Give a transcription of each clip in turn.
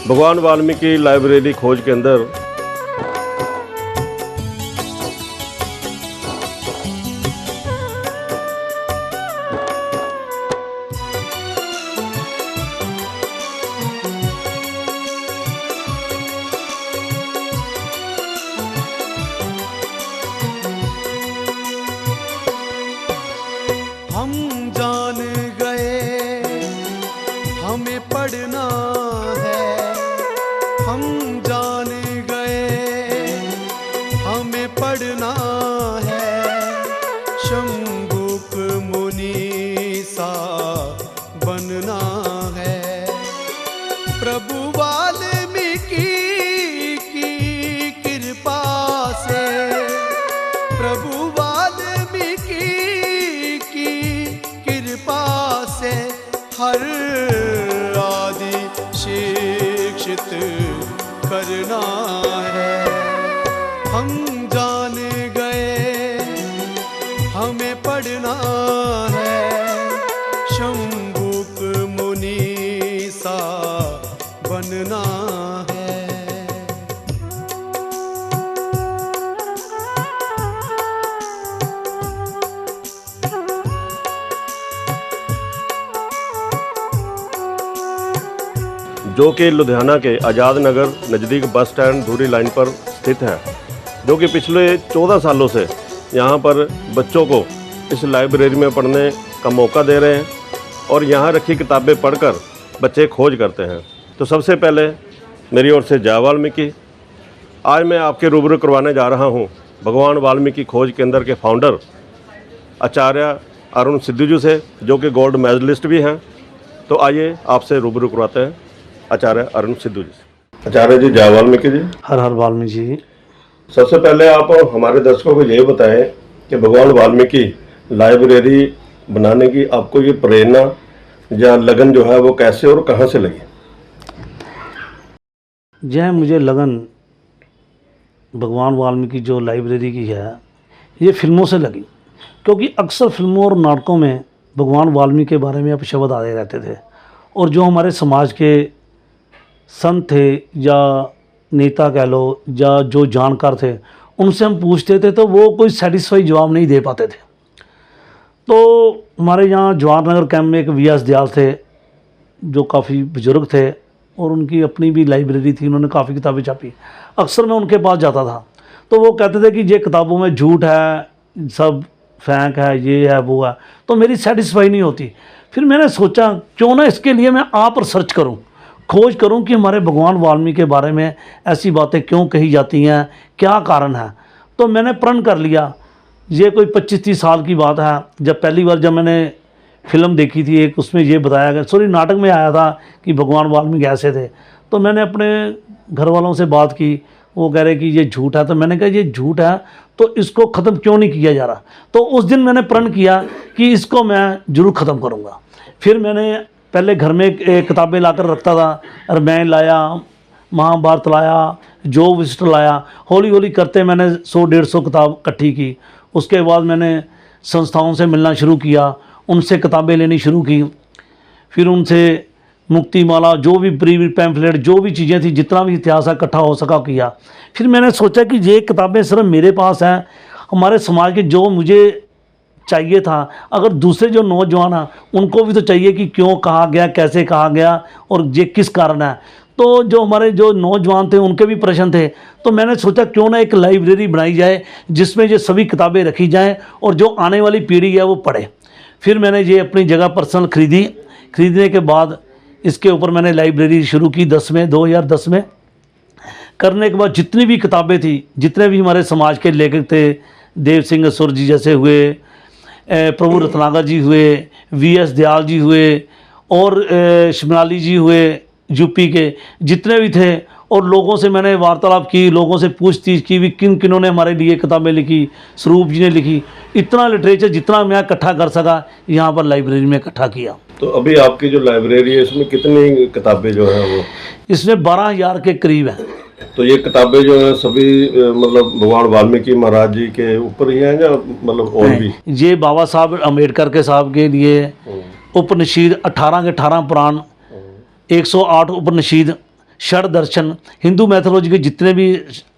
भगवान वाल्मीकि लाइब्रेरी खोज के अंदर हम जान गए हमें पढ़ना है, हम जान गए हमें पढ़ना है, शंभुक मुनि सा बनना है। प्रभु वाल्मीकि की कृपा से, प्रभु वाल्मीकि की कृपा से हर आदि शिक्षित करना है। हम जान गए हमें पढ़ना है, शंभुक मुनि सा बनना है। जो कि लुधियाना के आज़ाद नगर नज़दीक बस स्टैंड धूरी लाइन पर स्थित है, जो कि पिछले 14 सालों से यहाँ पर बच्चों को इस लाइब्रेरी में पढ़ने का मौका दे रहे हैं और यहाँ रखी किताबें पढ़कर बच्चे खोज करते हैं। तो सबसे पहले मेरी ओर से जय वाल्मीकि। आज मैं आपके रूबरू करवाने जा रहा हूँ भगवान वाल्मीकि खोज केंद्र के फाउंडर आचार्य अरुण सिद्धू जी से, जो कि गोल्ड मेडलिस्ट भी हैं। तो आइए आपसे रूबरू करवाते हैं आचार्य अरुण सिद्धू जी से। आचार्य जी जय वाल्मीकि जी। हर हर वाल्मीकि जी। सबसे पहले आप हमारे दर्शकों को ये बताएं कि भगवान वाल्मीकि लाइब्रेरी बनाने की आपको ये प्रेरणा या लगन जो है वो कैसे और कहाँ से लगी? यह मुझे लगन भगवान वाल्मीकि जो लाइब्रेरी की है ये फिल्मों से लगी, क्योंकि अक्सर फिल्मों और नाटकों में भगवान वाल्मीकि के बारे में अपशब्द आते रहते थे और जो हमारे समाज के संत थे या नेता कह लो या जो जानकार थे उनसे हम पूछते थे तो वो कोई सेटिस्फाई जवाब नहीं दे पाते थे। तो हमारे यहाँ जवाहर नगर कैंप में एक वी.एस. दयाल थे जो काफ़ी बुजुर्ग थे और उनकी अपनी भी लाइब्रेरी थी, उन्होंने काफ़ी किताबें छापी। अक्सर मैं उनके पास जाता था तो वो कहते थे कि ये किताबों में झूठ है, सब फेंक है, ये है वो है, तो मेरी सेटिस्फाई नहीं होती। फिर मैंने सोचा क्यों ना इसके लिए मैं आप रिसर्च करूं, खोज करूं कि हमारे भगवान वाल्मीकि के बारे में ऐसी बातें क्यों कही जाती हैं, क्या कारण है। तो मैंने प्रण कर लिया, ये कोई 25-30 साल की बात है, जब पहली बार जब मैंने फिल्म देखी थी एक, उसमें ये बताया गया, सॉरी नाटक में आया था कि भगवान वाल्मीकि ऐसे थे। तो मैंने अपने घर वालों से बात की, वो कह रहे कि ये झूठ है। तो मैंने कहा ये झूठ है तो इसको ख़त्म क्यों नहीं किया जा रहा। तो उस दिन मैंने प्रण किया कि इसको मैं ज़रूर ख़त्म करूँगा। फिर मैंने पहले घर में किताबें लाकर रखता था, रामायण लाया, महाभारत लाया, जो विशिष्ट लाया, हौली हौली करते मैंने 100-150 किताब इकट्ठी की। उसके बाद मैंने संस्थाओं से मिलना शुरू किया, उनसे किताबें लेनी शुरू की। फिर उनसे मुक्तिमाला, जो भी प्री पैम्फलेट, जो भी चीज़ें थी, जितना भी इतिहास इकट्ठा हो सका किया। फिर मैंने सोचा कि ये किताबें सिर्फ मेरे पास हैं, हमारे समाज के जो मुझे चाहिए था, अगर दूसरे जो नौजवान हैं उनको भी तो चाहिए कि क्यों कहा गया, कैसे कहा गया और ये किस कारण है। तो जो हमारे जो नौजवान थे उनके भी प्रश्न थे, तो मैंने सोचा क्यों ना एक लाइब्रेरी बनाई जाए जिसमें ये सभी किताबें रखी जाएं और जो आने वाली पीढ़ी है वो पढ़े। फिर मैंने ये अपनी जगह पर्सनल खरीदी। खरीदने के बाद इसके ऊपर मैंने लाइब्रेरी शुरू की 2010 में। करने के बाद जितनी भी किताबें थी, जितने भी हमारे समाज के लेखक थे, देव सिंह असुर जी जैसे हुए, प्रभु रत्नाकर जी हुए, वी.एस. दयाल जी हुए और शिमलाली जी हुए, यूपी के जितने भी थे, और लोगों से मैंने वार्तालाप की, लोगों से पूछताछ की भी किन किन्हों ने हमारे लिए किताबें लिखी। स्वरूप जी ने लिखी। इतना लिटरेचर जितना मैं इकट्ठा कर सका यहाँ पर लाइब्रेरी में इकट्ठा किया। तो अभी आपकी जो लाइब्रेरी है इसमें कितनी किताबें जो हैं वो? इसमें 12,000 के करीब हैं। तो ये किताबें जो है सभी मतलब भगवान वाल्मीकि महाराज जी के ऊपर ही हैं या मतलब और भी? ये बाबा साहब अम्बेडकर के साहब के लिए उपनिषद 18 के 18 पुराण, 108 उपनिषद, षड दर्शन, हिंदू मैथोलॉजी के जितने भी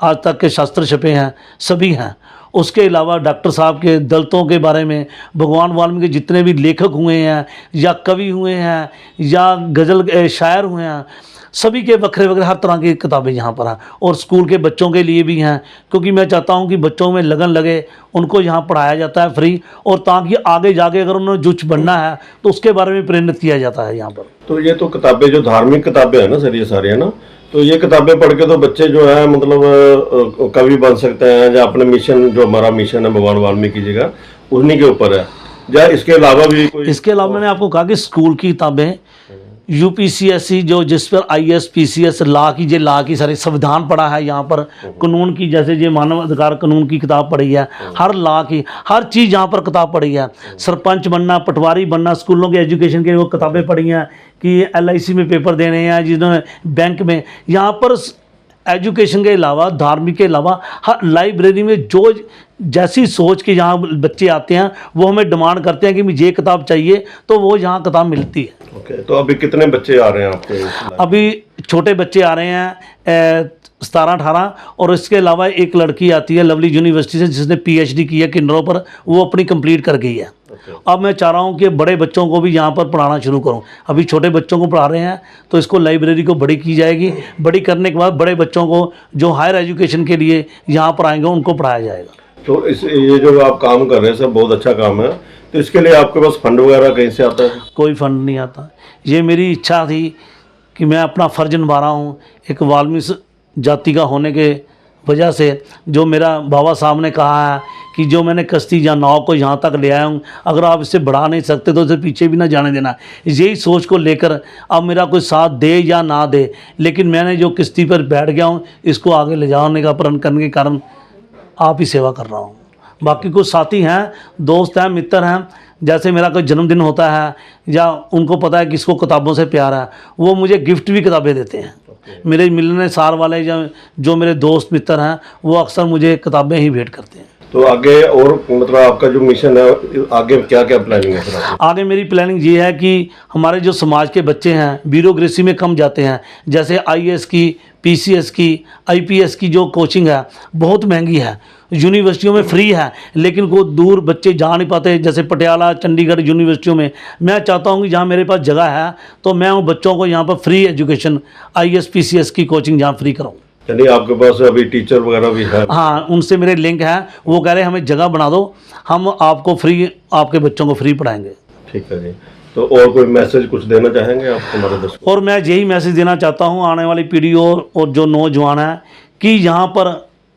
आज तक के शास्त्र छपे हैं सभी हैं। उसके अलावा डॉक्टर साहब के दलितों के बारे में, भगवान वाल्मीकि जितने भी लेखक हुए हैं या कवि हुए हैं या गज़ल शायर हुए हैं, सभी के वक्रे वक्रे हर तरह की किताबें यहाँ पर हैं। और स्कूल के बच्चों के लिए भी हैं, क्योंकि मैं चाहता हूँ कि बच्चों में लगन लगे, उनको यहाँ पढ़ाया जाता है फ्री, और ताकि आगे जाके अगर उन्हें जुच बनना है तो उसके बारे में प्रेरित किया जाता है यहाँ पर। तो ये तो किताबें जो धार्मिक किताबें हैं ना सर, ये सारी है ना, तो ये किताबें पढ़ के तो बच्चे जो है मतलब कवि बन सकते हैं, या अपने मिशन, जो हमारा मिशन है भगवान वाल्मीकि जी का, उन्हीं के ऊपर है, या इसके अलावा भी कोई? इसके अलावा मैंने आपको कहा कि स्कूल की किताबें, यूपीसीएससी जो जिस पर आईएएस पीसीएस ला की सारी संविधान पढ़ा है यहाँ पर, कानून की, जैसे ये मानव अधिकार कानून की किताब पढ़ी है, हर ला की हर चीज़ यहाँ पर किताब पढ़ी है। सरपंच बनना, पटवारी बनना, स्कूलों के एजुकेशन के वो किताबें पढ़ी हैं कि LIC में पेपर देने हैं, जिन्होंने बैंक में, यहाँ पर एजुकेशन के अलावा, धार्मिक के अलावा, हर लाइब्रेरी में जो जैसी सोच के यहाँ बच्चे आते हैं वो हमें डिमांड करते हैं कि मुझे ये किताब चाहिए, तो वो यहाँ किताब मिलती है। ओके, तो अभी कितने बच्चे आ रहे हैं आपके? अभी छोटे बच्चे आ रहे हैं 17-18, और इसके अलावा एक लड़की आती है लवली यूनिवर्सिटी से जिसने PhD की है किन्नरों पर, वो अपनी कंप्लीट कर गई है। अब मैं चाह रहा हूँ कि बड़े बच्चों को भी यहाँ पर पढ़ाना शुरू करूँ। अभी छोटे बच्चों को पढ़ा रहे हैं, तो इसको लाइब्रेरी को बड़ी की जाएगी, बड़ी करने के बाद बड़े बच्चों को जो हायर एजुकेशन के लिए यहाँ पर आएंगे उनको पढ़ाया जाएगा। तो ये जो आप काम कर रहे हैं सर, बहुत अच्छा काम है, तो इसके लिए आपके पास फंड वगैरह कहीं से आता है? कोई फंड नहीं आता। ये मेरी इच्छा थी कि मैं अपना फ़र्ज निभा रहा हूँ एक वाल्मीकि जाति का होने के वजह से। जो मेरा बाबा साहब ने कहा है कि जो मैंने कश्ती या नाव को यहाँ तक ले आया हूँ, अगर आप इससे बढ़ा नहीं सकते तो इसे पीछे भी ना जाने देना। यही सोच को लेकर अब मेरा कोई साथ दे या ना दे, लेकिन मैंने जो किश्ती पर बैठ गया हूँ, इसको आगे ले जाने का प्रण करने के कारण आप ही सेवा कर रहा हूँ। बाकी कुछ साथी हैं, दोस्त हैं, मित्र हैं, जैसे मेरा कोई जन्मदिन होता है या उनको पता है किसको किताबों से प्यार है, वो मुझे गिफ्ट भी किताबें देते हैं। मेरे मिलने सार वाले जो मेरे दोस्त मित्र हैं वो अक्सर मुझे किताबें ही भेंट करते हैं। तो आगे और मतलब आपका जो मिशन है, आगे क्या क्या प्लानिंग है सर? आगे मेरी प्लानिंग ये है कि हमारे जो समाज के बच्चे हैं ब्यूरोक्रेसी में कम जाते हैं, जैसे IAS की, PCS की, IPS की जो कोचिंग है बहुत महंगी है, यूनिवर्सिटियों में फ्री है, लेकिन वो दूर बच्चे जा नहीं पाते, जैसे पटियाला, चंडीगढ़ यूनिवर्सिटियों में। मैं चाहता हूँ कि जहाँ मेरे पास जगह है तो मैं उन बच्चों को यहाँ पर फ्री एजुकेशन IAS PCS की कोचिंग जहाँ फ्री कराऊँ। यानी आपके पास अभी टीचर वगैरह भी है? हाँ, उनसे मेरे लिंक है, वो कह रहे हैं हमें जगह बना दो, हम आपको फ्री, आपके बच्चों को फ्री पढ़ाएंगे। ठीक है जी। तो और कोई मैसेज कुछ देना चाहेंगे आप हमारे दर्शकों? और मैं यही मैसेज देना चाहता हूँ आने वाली पीढ़ी और जो नौजवान हैं कि यहाँ पर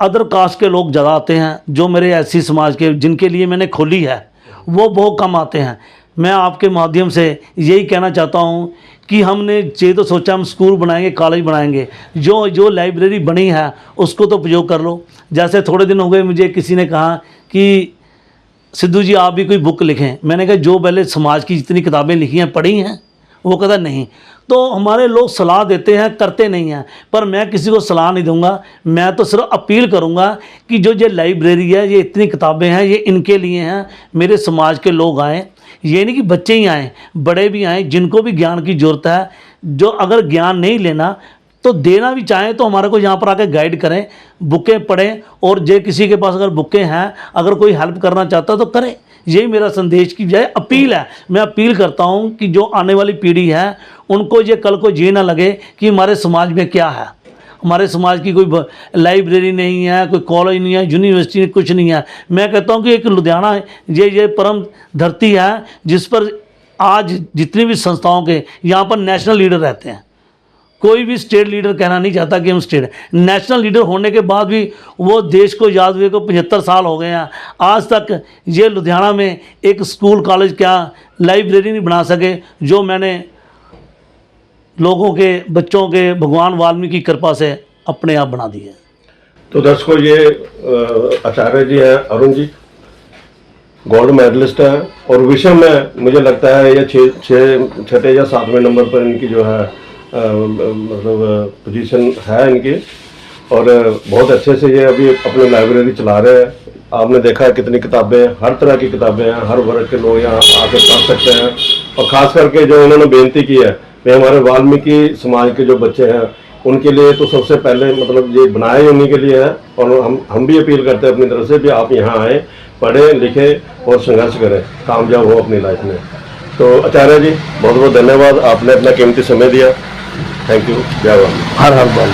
अदर कास्ट के लोग ज़्यादा आते हैं, जो मेरे ऐसी समाज के जिनके लिए मैंने खोली है वो बहुत कम आते हैं। मैं आपके माध्यम से यही कहना चाहता हूँ कि हमने ये तो सोचा हम स्कूल बनाएंगे, कॉलेज बनाएंगे, जो लाइब्रेरी बनी है उसको तो उपयोग कर लो। जैसे थोड़े दिन हो गए मुझे किसी ने कहा कि सिद्धू जी आप भी कोई बुक लिखें। मैंने कहा जो पहले समाज की जितनी किताबें लिखी हैं पढ़ी हैं? वो कहता नहीं। तो हमारे लोग सलाह देते हैं, करते नहीं हैं, पर मैं किसी को सलाह नहीं दूंगा। मैं तो सिर्फ अपील करूंगा कि जो ये लाइब्रेरी है, ये इतनी किताबें हैं, ये इनके लिए हैं। मेरे समाज के लोग आएँ, ये नहीं कि बच्चे ही आएँ, बड़े भी आएँ, जिनको भी ज्ञान की ज़रूरत है, जो अगर ज्ञान नहीं लेना तो देना भी चाहें तो हमारे को यहाँ पर आके गाइड करें, बुकें पढ़ें, और जे किसी के पास अगर बुकें हैं, अगर कोई हेल्प करना चाहता तो करें। यही मेरा संदेश की बजाय अपील है। मैं अपील करता हूँ कि जो आने वाली पीढ़ी है उनको ये कल को ये ना लगे कि हमारे समाज में क्या है, हमारे समाज की कोई लाइब्रेरी नहीं है, कोई कॉलेज नहीं है, यूनिवर्सिटी कुछ नहीं है। मैं कहता हूँ कि एक लुधियाना ये परम धरती है जिस पर आज जितनी भी संस्थाओं के यहाँ पर नेशनल लीडर रहते हैं। कोई भी स्टेट लीडर कहना नहीं चाहता कि हम स्टेट, नेशनल लीडर होने के बाद भी वो देश को याद हुए को 75 साल हो गए हैं, आज तक ये लुधियाना में एक स्कूल कॉलेज क्या लाइब्रेरी नहीं बना सके, जो मैंने लोगों के बच्चों के भगवान वाल्मीकि की कृपा से अपने आप बना दी है। तो दर्शकों ये आचार्य जी हैं अरुण जी, गोल्ड मेडलिस्ट हैं, और विषय में मुझे लगता है ये छठे या 7वें नंबर पर इनकी जो है मतलब पोजीशन है इनकी, और बहुत अच्छे से ये अभी अपनी लाइब्रेरी चला रहे हैं। आपने देखा है कितनी किताबें हैं, हर तरह की किताबें हैं, हर वर्ग के लोग यहाँ आके पढ़ सकते हैं। और ख़ास करके जो उन्होंने बेनती की है, वे हमारे वाल्मीकि समाज के जो बच्चे हैं उनके लिए तो सबसे पहले मतलब ये बनाए उन्हीं के लिए है, और हम भी अपील करते हैं अपनी तरफ से भी आप यहाँ आए, पढ़ें लिखें और संघर्ष करें, कामयाब हो अपनी लाइफ में। तो आचार्य जी बहुत बहुत धन्यवाद, आपने अपना कीमती समय दिया। Thank you. जय वाल्मीकि। हर हर बाल